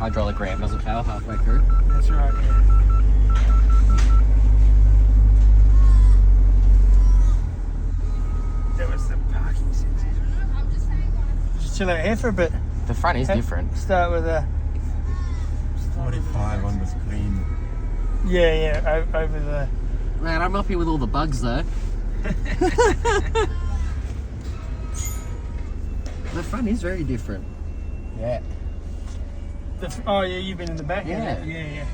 hydraulic ramp doesn't fail halfway through. That's right, yeah. That was the parking sensors. Just chill out here for a bit. The front is different. Start with a... 45 on the screen. Yeah, over the... Man, I'm happy with all the bugs though. The front is very different. Yeah. Oh yeah, you've been in the back. Yeah. Yeah.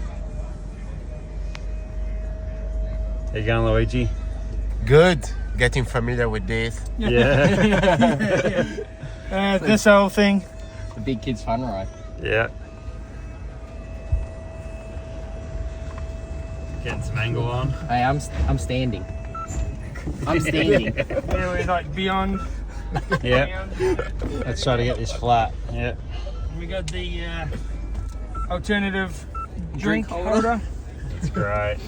How you going, Luigi? Good. Getting familiar with this. Yeah. This whole thing. The big kids fun ride. Yeah. Getting some angle on. Hey, I'm standing. I'm standing. Yeah, we're like beyond. Yeah. Let's try to get this flat. Yeah. We got the alternative drink holder. It's great.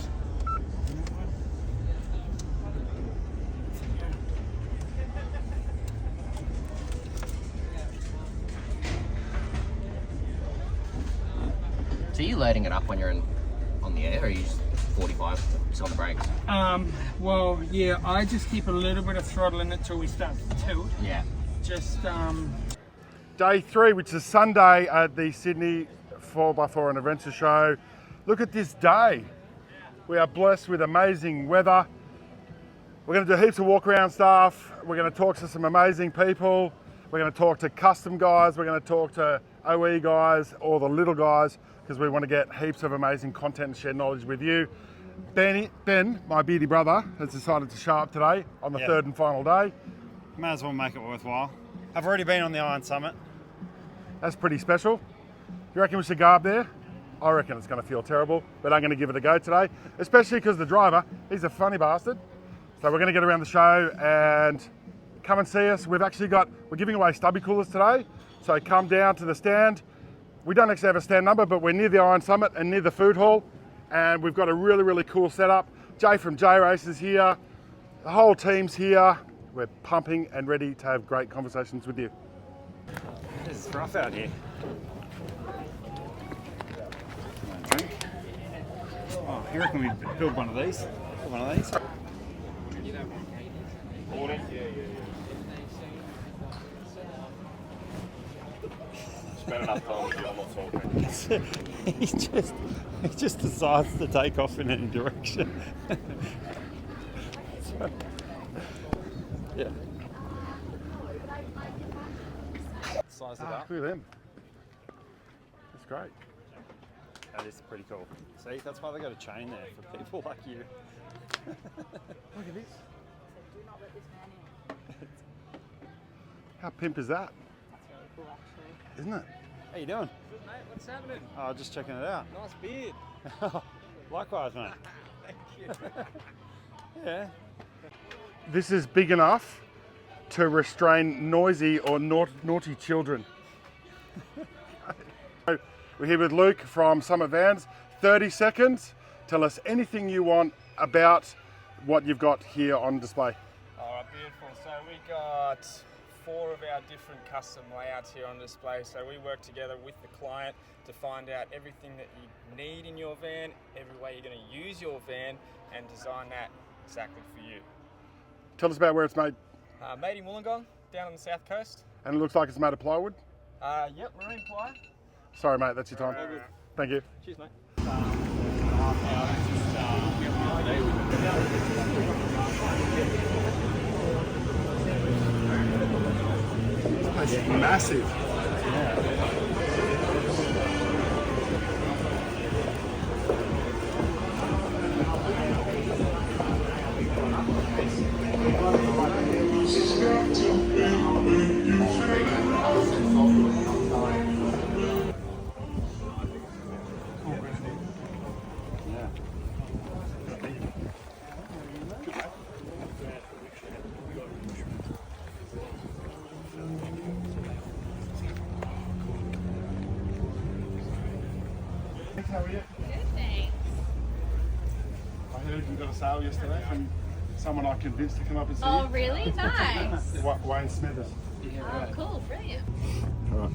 So you loading it up when you're on the air, or are you just 45 just on the brakes? Well, yeah, I just keep a little bit of throttle in it till we start to tilt. Yeah. Just Day 3, which is Sunday at the Sydney 4x4 and Adventure Show. Look at this day. We are blessed with amazing weather. We're going to do heaps of walk around stuff. We're going to talk to some amazing people. We're going to talk to custom guys. We're going to talk to OE guys, or the little guys, because we want to get heaps of amazing content and share knowledge with you. Ben, my beardy brother, has decided to show up today on the third and final day. Might as well make it worthwhile. I've already been on the Iron Summit. That's pretty special. You reckon we should go up there? I reckon it's going to feel terrible, but I'm going to give it a go today, especially because the driver, he's a funny bastard. So we're going to get around the show and come and see us. We're giving away stubby coolers today, so come down to the stand. We don't actually have a stand number, but we're near the Iron Summit and near the food hall, and we've got a really, really cool setup. Jay from Jrace is here. The whole team's here. We're pumping and ready to have great conversations with you. It's rough out here. Oh, you reckon we build one of these? One of these? Spend enough time with you, I'm not talking. he just decides to take off in any direction. So, yeah. Size it up. Look at them. That's great. That is pretty cool. See, that's why they got a chain there for people like you. Look at this. How pimp is that? Isn't it? How you doing? Good, mate. What's happening? Oh, just checking it out. Nice beard. Likewise, mate. Thank you. Yeah. This is big enough to restrain noisy or naughty children. We're here with Luke from Summit Vans. 30 seconds. Tell us anything you want about what you've got here on display. All right, beautiful. So we got 4 of our different custom layouts here on display. So we work together with the client to find out everything that you need in your van, every way you're going to use your van, and design that exactly for you. Tell us about where it's made. Made in Wollongong, down on the south coast. And it looks like it's made of plywood. Yep, marine ply. Sorry, mate, that's your time. Thank you. Cheers, mate. It's massive. How are you? Good, thanks. I heard you got a sale yesterday from someone I convinced to come up and see Oh, you. really? Nice. Wayne Smithers. Oh, cool. Brilliant. All right.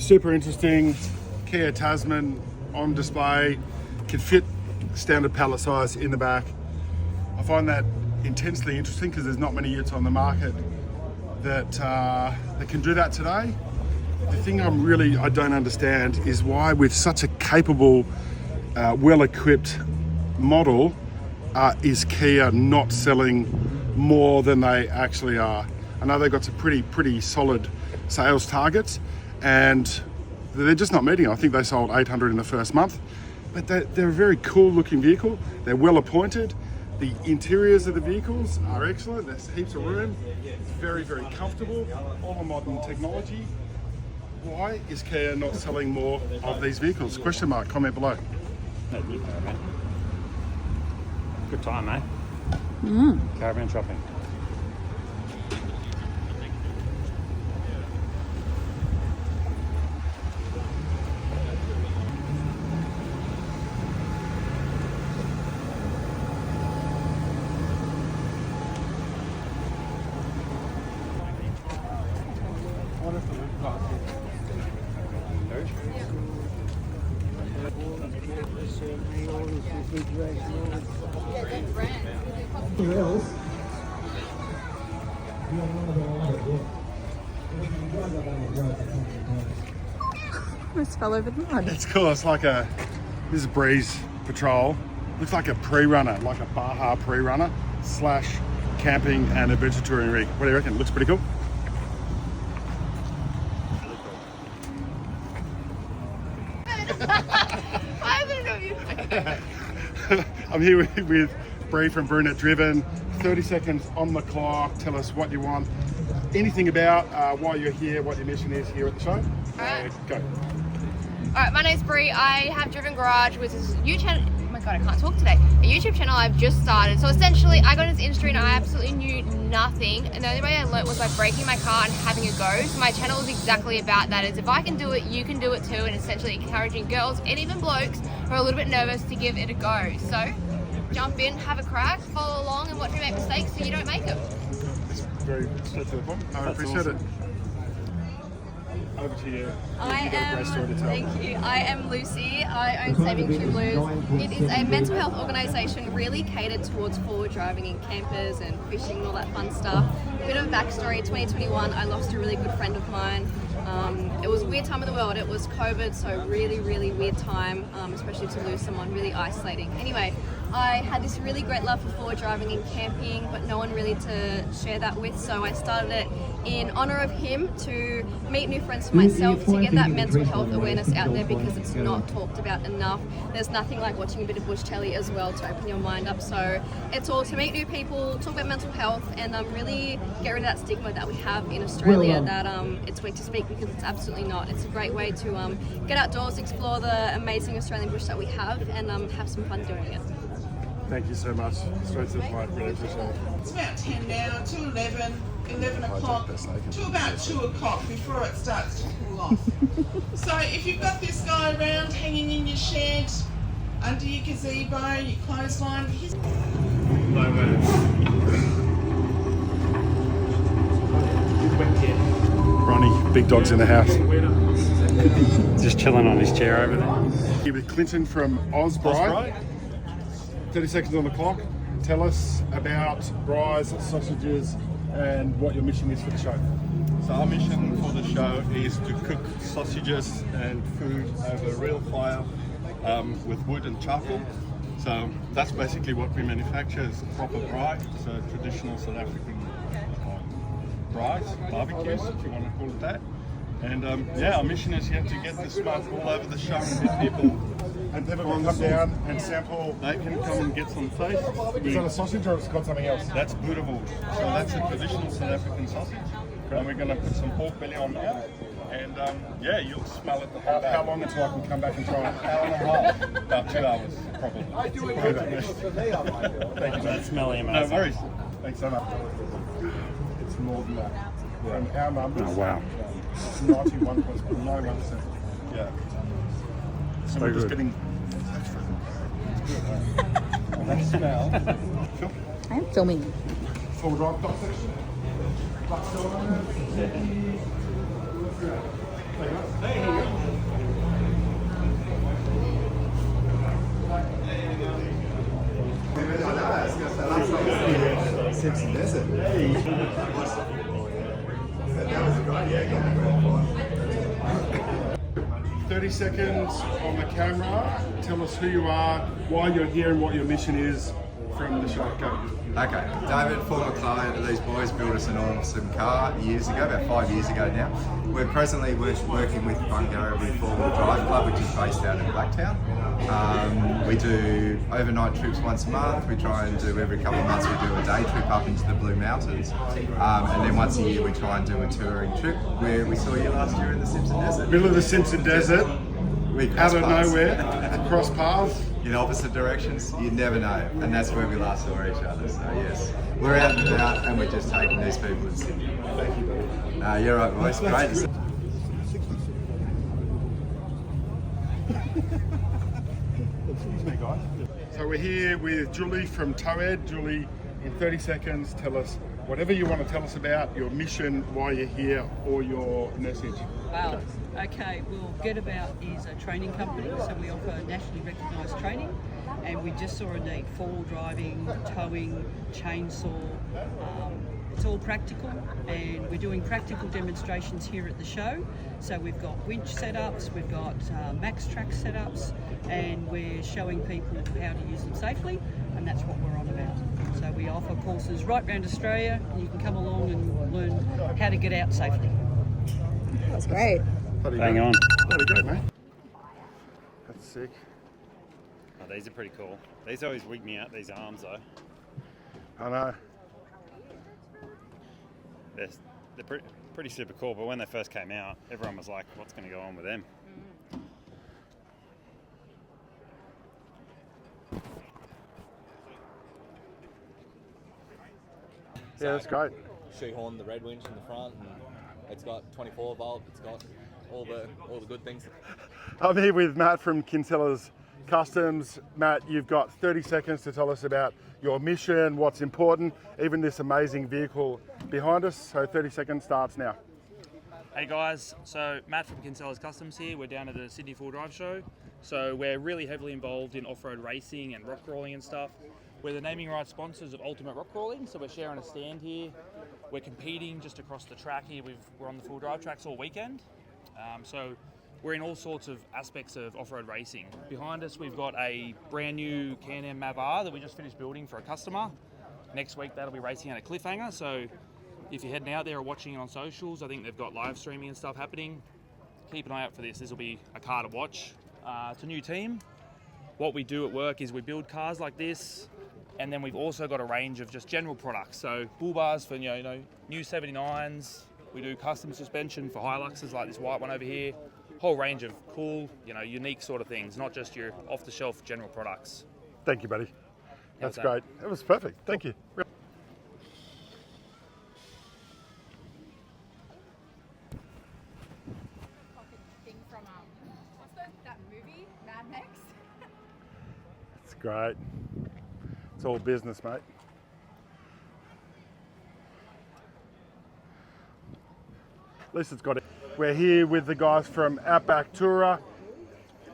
Super interesting. Kia Tasman on display, can fit standard pallet size in the back. I find that intensely interesting because there's not many utes on the market that can do that today. The thing I don't understand is why with such a capable, well-equipped model, is Kia not selling more than they actually are. I know they've got some pretty solid sales targets and they're just not meeting. I think they sold 800 in the first month, but they're a very cool looking vehicle. They're well appointed. The interiors of the vehicles are excellent. There's heaps of room. It's very, very comfortable. All the modern technology. Why is Kia not selling more of these vehicles? Question mark, comment below. Good time, mate. Caravan shopping. Almost fell over the mud. It's cool. It's like this is Breeze Patrol. Looks like a pre-runner, like a Baja pre-runner / camping and adventure touring rig. What do you reckon? Looks pretty cool. I'm here with Bree from Brunette Driven. 30 seconds on the clock. Tell us what you want. Anything about why you're here, what your mission is here at the show. Alright. Go. Alright, my name's Bree. I have Driven Garage, which is a YouTube channel. Oh my god, I can't talk today. A YouTube channel I've just started. So essentially, I got into this industry and I absolutely knew nothing. And the only way I learnt was by breaking my car and having a go. So my channel is exactly about that. Is if I can do it, you can do it too. And essentially encouraging girls and even blokes who are a little bit nervous to give it a go. So jump in, have a crack, follow along, and watch me make mistakes so you don't make them. It's very straight to the point. I appreciate it. Over to you. Thank you. I am Lucy. I own Saving True Blues. It is a mental health organisation really catered towards forward driving in campers and fishing and all that fun stuff. A bit of a backstory, 2021 I lost a really good friend of mine. It was a weird time of the world. It was COVID, so really weird time, especially to lose someone, really isolating. Anyway, I had this really great love for forward driving and camping, but no one really to share that with, so I started it in honour of him, to meet new friends for myself, to get that mental health awareness out there because it's not talked about enough. There's nothing like watching a bit of bush telly as well to open your mind up, so it's all to meet new people, talk about mental health, and really get rid of that stigma that we have in Australia that it's weak to speak, because it's absolutely not. It's a great way to get outdoors, explore the amazing Australian bush that we have, and have some fun doing it. Thank you so much. Straight to the point. Really appreciate it. It's about 10 now, to 11 o'clock, to about 2 o'clock before it starts to cool off. So if you've got this guy around hanging in your shed, under your gazebo, your clothesline, Ronnie, big dog's in the house. Just chilling on his chair over there. Here with Clinton from OzBraai. 30 seconds on the clock. Tell us about braais, sausages, and what your mission is for the show. So our mission for the show is to cook sausages and food over a real fire with wood and charcoal. So that's basically what we manufacture, is proper braai, so traditional South African braais, barbecues, if you want to call it that. And yeah, our mission is here to get the smoke all over the show and get people. And people can come down and sample. They can come and get some taste. Is that a sausage or it's got something else? That's boerewors. So that's a traditional South African sausage. And we're going to put some pork belly on now. And yeah, you'll smell it the whole day. How long until I can come back and try it? Hour and a half. About 2 hours, probably. Thank you. That's smelly, No worries. Thanks so much. It's more than that. From our numbers, Oh, wow. 91%. Yeah. So we're just getting. And that smell. I'm filming. Full drive top section. 30 seconds on the camera. Tell us who you are, why you're here, and what your mission is from the show. Go. Okay, David, former client of these boys, built us an awesome car years ago, about 5 years ago now. We're presently working with Bungarribee Four-Wheel Drive Club, which is based out in Blacktown. We do overnight trips once a month. We try and do every couple of months we do a day trip up into the Blue Mountains. And then once a year we try and do a touring trip where we saw you last year in the Simpson Desert. Middle of the Simpson Desert, out of nowhere, cross paths. In opposite directions, you never know, and that's where we last saw each other. So yes, we're out and about, and we're just taking these people in Sydney. Thank you, buddy. You're right, boys. Great. So we're here with Julie from Towhead. Julie, in 30 seconds, tell us whatever you want to tell us about your mission, why you're here, or your message. Wow. Okay, well, Getabout is a training company, so we offer nationally recognised training, and we just saw a need: four-wheel driving, towing, chainsaw. It's all practical, and we're doing practical demonstrations here at the show. So we've got winch setups, we've got max track setups, and we're showing people how to use them safely, and that's what we're on about. So we offer courses right around Australia, and you can come along and learn how to get out safely. That's great. Hang on. Bloody great, mate. That's sick. Oh, these are pretty cool. These always wig me out, these arms though. I know. They're pretty super cool, but when they first came out, everyone was like, what's going to go on with them? Yeah, that's great. Shoehorn the red winch in the front, and it's got 24 volt. It's got all the good things. I'm here with Matt from Kinselas Kustoms. Matt, you've got 30 seconds to tell us about your mission, what's important, even this amazing vehicle behind us. So 30 seconds starts now. Hey guys, so Matt from Kinselas Kustoms here. We're down at the Sydney Full Drive Show. So we're really heavily involved in off-road racing and rock crawling and stuff. We're the naming rights sponsors of Ultimate Rock Crawling, so we're sharing a stand here. We're competing just across the track here. We're on the full drive tracks all weekend. So we're in all sorts of aspects of off-road racing. Behind us, we've got a brand new Can-Am Mav R that we just finished building for a customer. Next week, that'll be racing at a cliffhanger. So if you're heading out there or watching it on socials, I think they've got live streaming and stuff happening. Keep an eye out for this. This will be a car to watch. It's a new team. What we do at work is we build cars like this, and then we've also got a range of just general products. So bull bars for new 79s. We do custom suspension for Hiluxes like this white one over here. Whole range of cool, unique sort of things, not just your off-the-shelf general products. Thank you, buddy. That's great. It was perfect. Thank you. Thing from that movie, Mad Max. It's great. It's all business, mate. At least it's got it. We're here with the guys from Outback Tourer.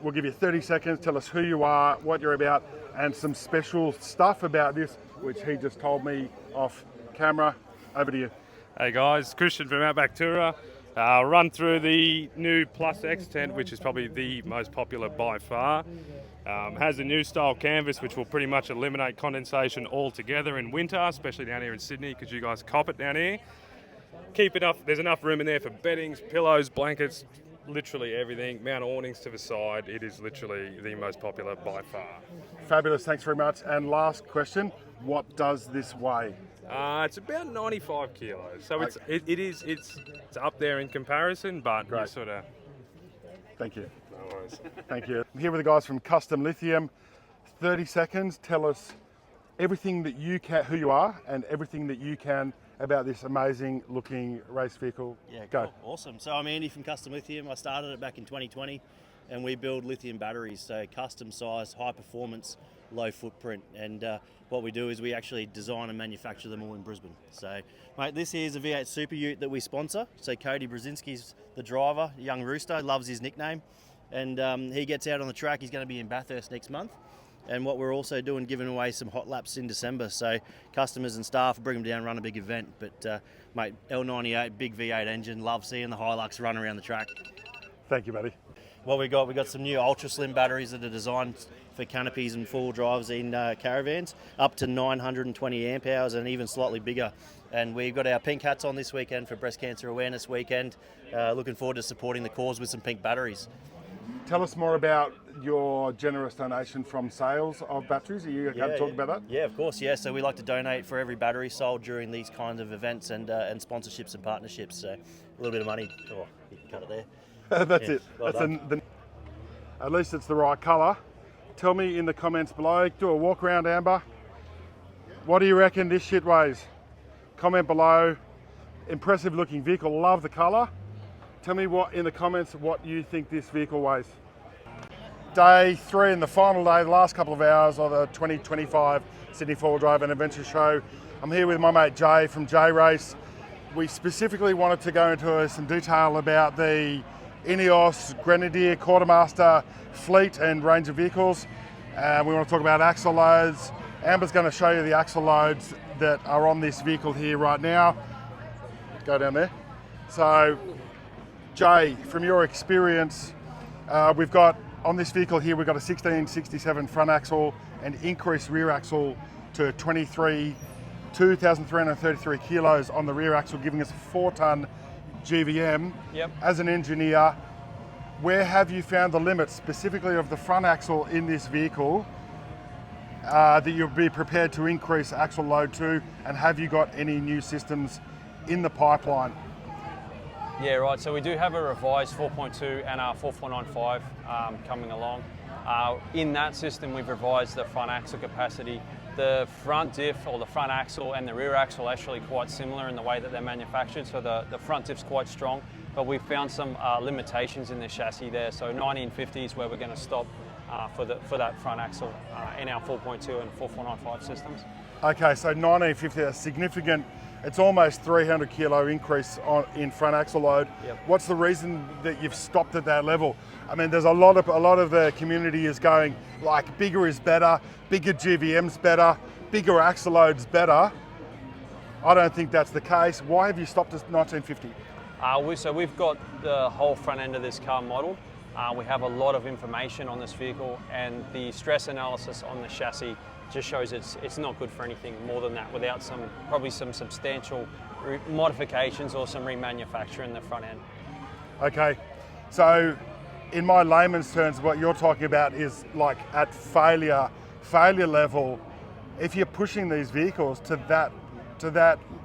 We'll give you 30 seconds. Tell us who you are, what you're about, and some special stuff about this, which he just told me off camera. Over to you. Hey guys, Christian from Outback Tourer. Run through the new Plus X tent, which is probably the most popular by far. Has a new style canvas, which will pretty much eliminate condensation altogether in winter, especially down here in Sydney, because you guys cop it down here. There's enough room in there for beddings, pillows, blankets, literally everything. Mount awnings to the side. It is literally the most popular by far. Fabulous, thanks very much. And last question, what does this weigh? It's about 95 kilos, so it's up there in comparison, but you sort of. Thank you. No worries. Thank you. I'm here with the guys from Custom Lithium. 30 seconds. Tell us everything that you can, who you are, and everything that you can about this amazing looking race vehicle. Yeah, go. Cool. Awesome. So I'm Andy from Custom Lithium. I started it back in 2020, and we build lithium batteries, so custom size, high performance, low footprint. And what we do is we actually design and manufacture them all in Brisbane. So, mate, this here is a V8 Super Ute that we sponsor. So Cody Brzezinski's the driver, young rooster, loves his nickname. And he gets out on the track. He's going to be in Bathurst next month. And what we're also doing, giving away some hot laps in December. So customers and staff bring them down, run a big event. But mate, L98, big V8 engine, love seeing the Hilux run around the track. Thank you, buddy. What we got some new ultra slim batteries that are designed for canopies and four-wheel drives in caravans, up to 920 amp hours and even slightly bigger. And we've got our pink hats on this weekend for Breast Cancer Awareness Weekend. Looking forward to supporting the cause with some pink batteries. Tell us more about your generous donation from sales of batteries. Are you going to talk about that? Yeah, of course. Yeah, so we like to donate for every battery sold during these kinds of events and sponsorships and partnerships. So a little bit of money. Oh, you can cut it there. That's Yeah, it. well That's at least it's the right colour. Tell me in the comments below. Do a walk around, Amber. What do you reckon this shit weighs? Comment below. Impressive looking vehicle. Love the colour. Tell me in the comments what you think this vehicle weighs. Day 3 and the final day, the last couple of hours of the 2025 Sydney 4-Wheel Drive and Adventure Show. I'm here with my mate Jay from Jrace. We specifically wanted to go into some detail about the Ineos Grenadier Quartermaster fleet and range of vehicles. We want to talk about axle loads. Amber's going to show you the axle loads that are on this vehicle here right now. Go down there. So, Jay, from your experience, we've got on this vehicle here, we've got a 1667 front axle and increased rear axle to 2,333 kilos on the rear axle, giving us a 4-ton GVM. Yep. As an engineer, where have you found the limits specifically of the front axle in this vehicle that you'll be prepared to increase axle load to, and have you got any new systems in the pipeline? Yeah, right. So we do have a revised 4.2 and our 4.95 coming along. In that system, we've revised the front axle capacity. The front diff or the front axle and the rear axle are actually quite similar in the way that they're manufactured. So the front diff's quite strong, but we've found some limitations in the chassis there. So 1950 is where we're going to stop for that front axle in our 4.2 and 4.95 systems. Okay, so 1950, a significant. It's almost 300 kilo increase in front axle load. Yep. What's the reason that you've stopped at that level? I mean, there's a lot of the community is going like bigger is better, bigger GVM's better, bigger axle load's better. I don't think that's the case. Why have you stopped at 1950? So we've got the whole front end of this car model. We have a lot of information on this vehicle, and the stress analysis on the chassis just shows it's not good for anything more than that without probably some substantial modifications or some remanufacture in the front end. Okay, so in my layman's terms, what you're talking about is like at failure level. If you're pushing these vehicles to that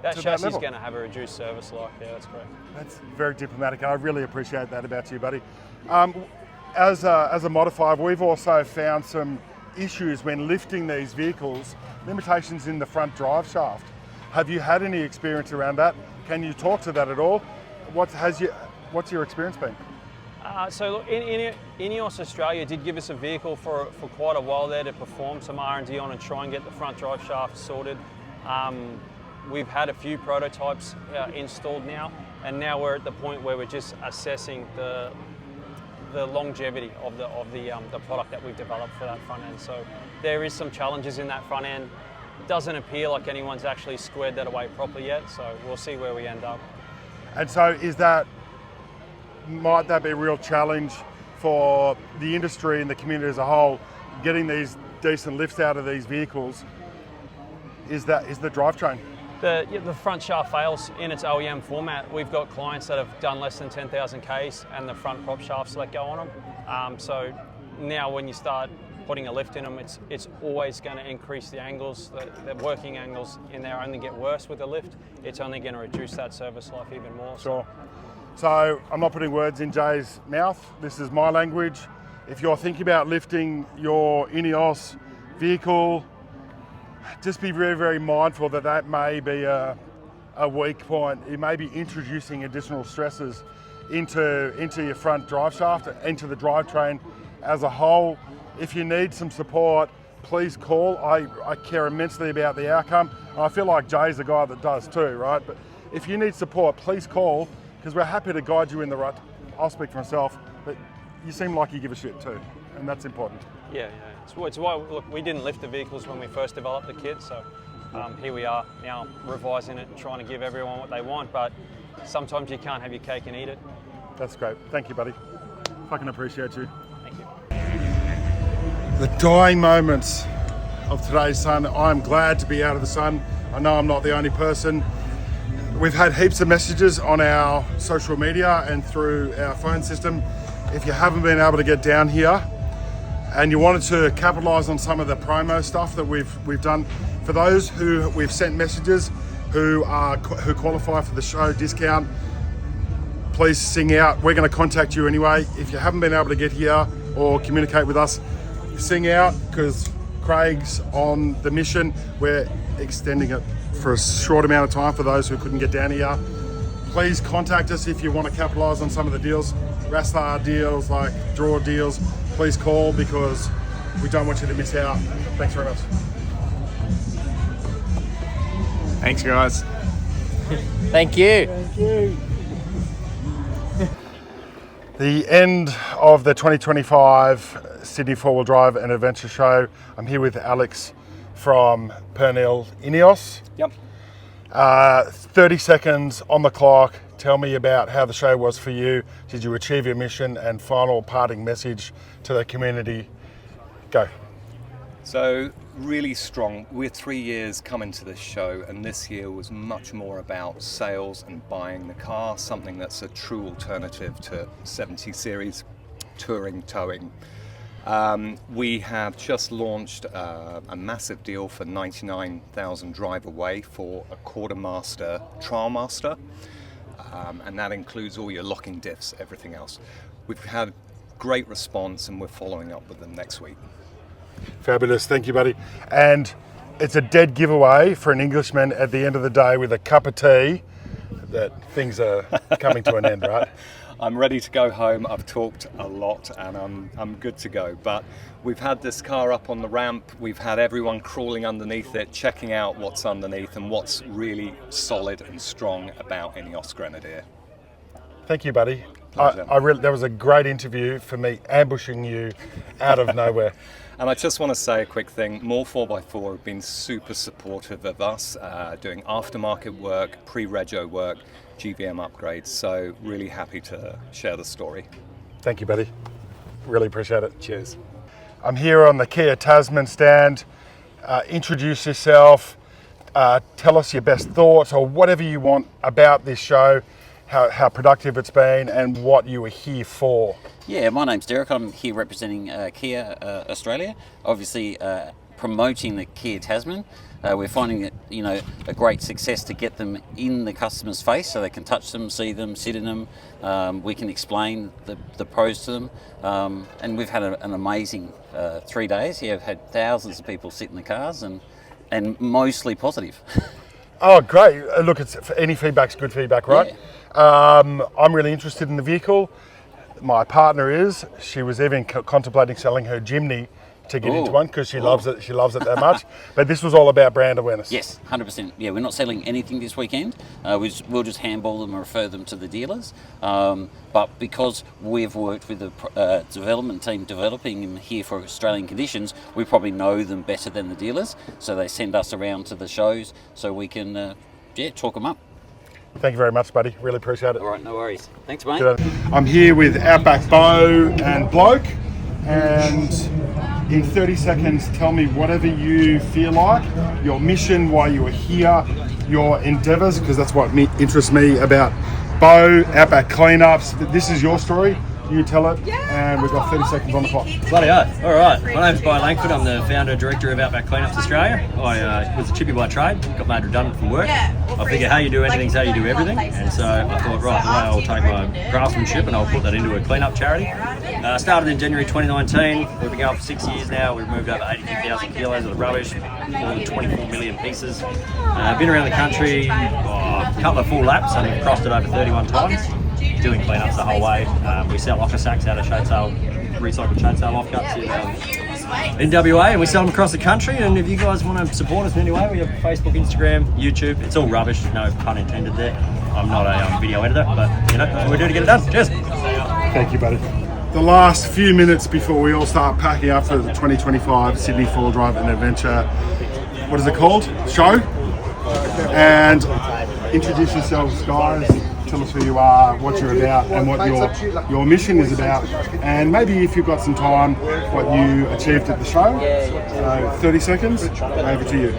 chassis is level, going to have a reduced service life. Yeah, that's correct. That's very diplomatic. I really appreciate that about you, buddy. As a modifier, we've also found some issues when lifting these vehicles, limitations in the front drive shaft. Have you had any experience around that? Can you talk to that at all? What's your experience been? So look, Ineos Australia did give us a vehicle for quite a while there to perform some R&D on and try and get the front drive shaft sorted. We've had a few prototypes installed now, and now we're at the point where we're just assessing the longevity of the product that we've developed for that front end. So there is some challenges in that front end. It doesn't appear like anyone's actually squared that away properly yet, so we'll see where we end up. And so might that be a real challenge for the industry and the community as a whole, getting these decent lifts out of these vehicles? Is the drivetrain? The front shaft fails in its OEM format. We've got clients that have done less than 10,000 Ks and the front prop shafts let go on them. So now when you start putting a lift in them, it's always going to increase the angles. The working angles in there only get worse with the lift. It's only going to reduce that service life even more. Sure. So I'm not putting words in Jay's mouth. This is my language. If you're thinking about lifting your Ineos vehicle, just be very, very mindful that may be a weak point. It may be introducing additional stresses into your front drive shaft, into the drivetrain as a whole. If you need some support, please call. I care immensely about the outcome. I feel like Jay's a guy that does too, right? But if you need support, please call, because we're happy to guide you in the right. I'll speak for myself, but you seem like you give a shit too, and that's important. Yeah. It's why, look, we didn't lift the vehicles when we first developed the kit, so here we are now revising it and trying to give everyone what they want, but sometimes you can't have your cake and eat it. That's great. Thank you, buddy. Fucking appreciate you. Thank you. The dying moments of today's sun. I'm glad to be out of the sun. I know I'm not the only person. We've had heaps of messages on our social media and through our phone system. If you haven't been able to get down here and you wanted to capitalise on some of the promo stuff that we've done, for those who we've sent messages who qualify for the show discount, please sing out. We're going to contact you anyway. If you haven't been able to get here or communicate with us, sing out, because Craig's on the mission. We're extending it for a short amount of time for those who couldn't get down here. Please contact us if you want to capitalise on some of the deals, Rastar deals, like draw deals. Please call, because we don't want you to miss out. Thanks very much. Thanks, guys. Thank you. Thank you. The end of the 2025 Sydney Four-Wheel Drive and Adventure Show. I'm here with Alex from Purnell Ineos. Yep. 30 seconds on the clock. Tell me about how the show was for you. Did you achieve your mission? And final parting message to the community. Go. So, really strong. We're 3 years coming to this show, and this year was much more about sales and buying the car, something that's a true alternative to 70 series touring towing. We have just launched a massive deal for 99,000 drive away for a Quartermaster Trailmaster, and that includes all your locking diffs, everything else. We've had great response, and we're following up with them next week. Fabulous, thank you, buddy. And it's a dead giveaway for an Englishman at the end of the day with a cup of tea that things are coming to an end, right? I'm ready to go home. I've talked a lot and I'm good to go. But we've had this car up on the ramp. We've had everyone crawling underneath it, checking out what's underneath and what's really solid and strong about Ineos Grenadier. Thank you, buddy. That was a great interview for me, ambushing you out of nowhere. And I just want to say a quick thing. More 4x4 have been super supportive of us, doing aftermarket work, pre-rego work, GVM upgrades. So really happy to share the story. Thank you, buddy. Really appreciate it. Cheers. I'm here on the Kia Tasman stand. Introduce yourself. Tell us your best thoughts or whatever you want about this show. How productive it's been and what you were here for. Yeah, my name's Derek. I'm here representing Kia Australia, obviously promoting the Kia Tasman. We're finding it, a great success to get them in the customer's face so they can touch them, see them, sit in them. We can explain the pros to them. And we've had an amazing 3 days. Yeah, we've had thousands of people sit in the cars and mostly positive. Oh, great. Look, any feedback's good feedback, right? Yeah. I'm really interested in the vehicle. My partner she was even contemplating selling her Jimny to get into one because she loves it. She loves it that much. But this was all about brand awareness. Yes, 100%. Yeah, we're not selling anything this weekend. We'll just handball them and refer them to the dealers. But because we've worked with the development team developing them here for Australian conditions, we probably know them better than the dealers. So they send us around to the shows so we can, talk them up. Thank you very much, buddy. Really appreciate it. All right, no worries. Thanks, mate. I'm here with Outback Bo and Bloke, and in 30 seconds, tell me whatever you feel like, your mission, why you are here, your endeavours, because that's what interests me about Bo, Outback Cleanups. This is your story. You tell it, and we've got 30 seconds on the clock. Bloody oath. All right. My name's Bo Langford. I'm the founder and director of Outback Cleanups Australia. I was a chippy by trade, got made redundant from work. I figure how you do anything is how you do everything. And so I thought, right, I'll take my craftsmanship and I'll put that into a cleanup charity. Started in January 2019. We've been going for 6 years now. We've moved over 82,000 kilos of rubbish, more than 24 million pieces. Been around the country, a couple of full laps, and we've crossed it over 31 times. Doing cleanups the whole way. We sell locker sacks out of shade sail, recycled shade sail offcuts in WA, and we sell them across the country. And if you guys want to support us in any way, we have Facebook, Instagram, YouTube. It's all rubbish, no pun intended there. I'm not a video editor, but we're doing to get it done. Cheers. Thank you, buddy. The last few minutes before we all start packing up for the 2025 Sydney Four-Wheel Drive and Adventure, what is it called? Show? And introduce yourselves, guys. Tell us who you are, what you're about, and what your mission is about, and maybe if you've got some time, what you achieved at the show. So 30 seconds, over to you.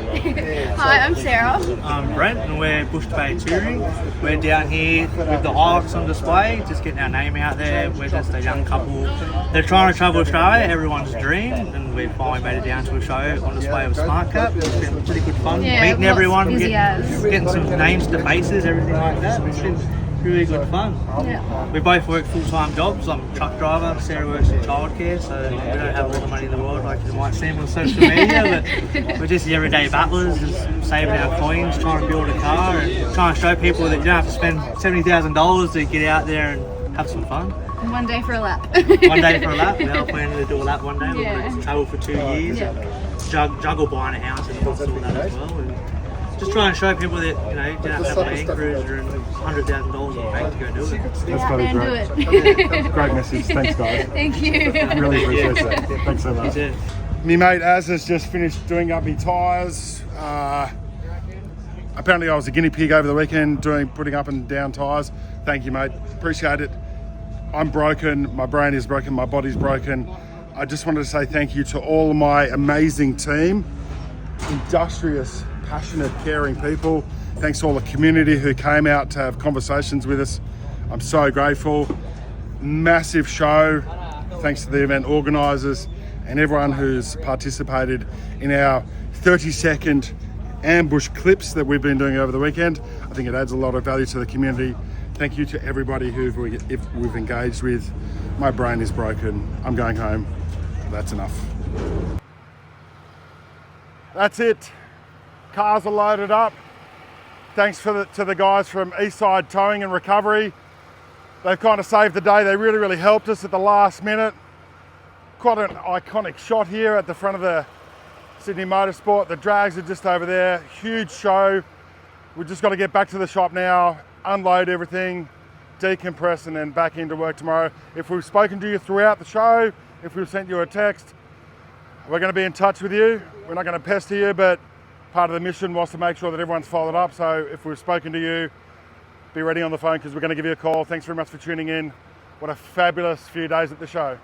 Hi, I'm Sarah. I'm Brent, and we're Outback Touring. We're down here with the Hilux on display, just getting our name out there. We're just a young couple. They're trying to travel Australia, everyone's dream, and we finally made it down to a show on display with Smart Cap. It's been pretty good fun, meeting everyone, getting some names to faces, everything like that. It's been really good fun. Yeah. We both work full-time jobs. I'm a truck driver, Sarah works in childcare, so we don't have all the money in the world like you might seem on social media, but we're just the everyday battlers, just saving our coins, trying to build a car, and trying to show people that you don't have to spend $70,000 to get out there and have some fun. One day for a lap. One day for a lap. We're all planning to do a lap one day. We're going to travel for 2 years. Yeah. Juggle buying a house and all that as well. And just trying to show people that you don't have to have a Land Cruiser and $100,000 in the bank to go do it. That's probably great. Great message. Thanks, guys. Thank you. Really appreciate that. Thanks so much. Me mate Az has just finished doing up my tyres. Apparently I was a guinea pig over the weekend putting up and down tyres. Thank you, mate. Appreciate it. I'm broken. My brain is broken. My body's broken. I just wanted to say thank you to all of my amazing team, industrious, passionate, caring people. Thanks to all the community who came out to have conversations with us. I'm so grateful. Massive show. Thanks to the event organisers and everyone who's participated in our 30-second ambush clips that we've been doing over the weekend. I think it adds a lot of value to the community. Thank you to everybody who we've engaged with. My brain is broken. I'm going home. That's enough. That's it. Cars are loaded up. Thanks to the guys from Eastside Towing and Recovery. They've kind of saved the day. They really, really helped us at the last minute. Quite an iconic shot here at the front of the Sydney Motorsport. The drags are just over there. Huge show. We've just got to get back to the shop now, unload everything, decompress, and then back into work tomorrow. If we've spoken to you throughout the show, if we've sent you a text, we're going to be in touch with you. We're not going to pester you, but part of the mission was to make sure that everyone's followed up. So if we've spoken to you, be ready on the phone because we're going to give you a call. Thanks very much for tuning in. What a fabulous few days at the show.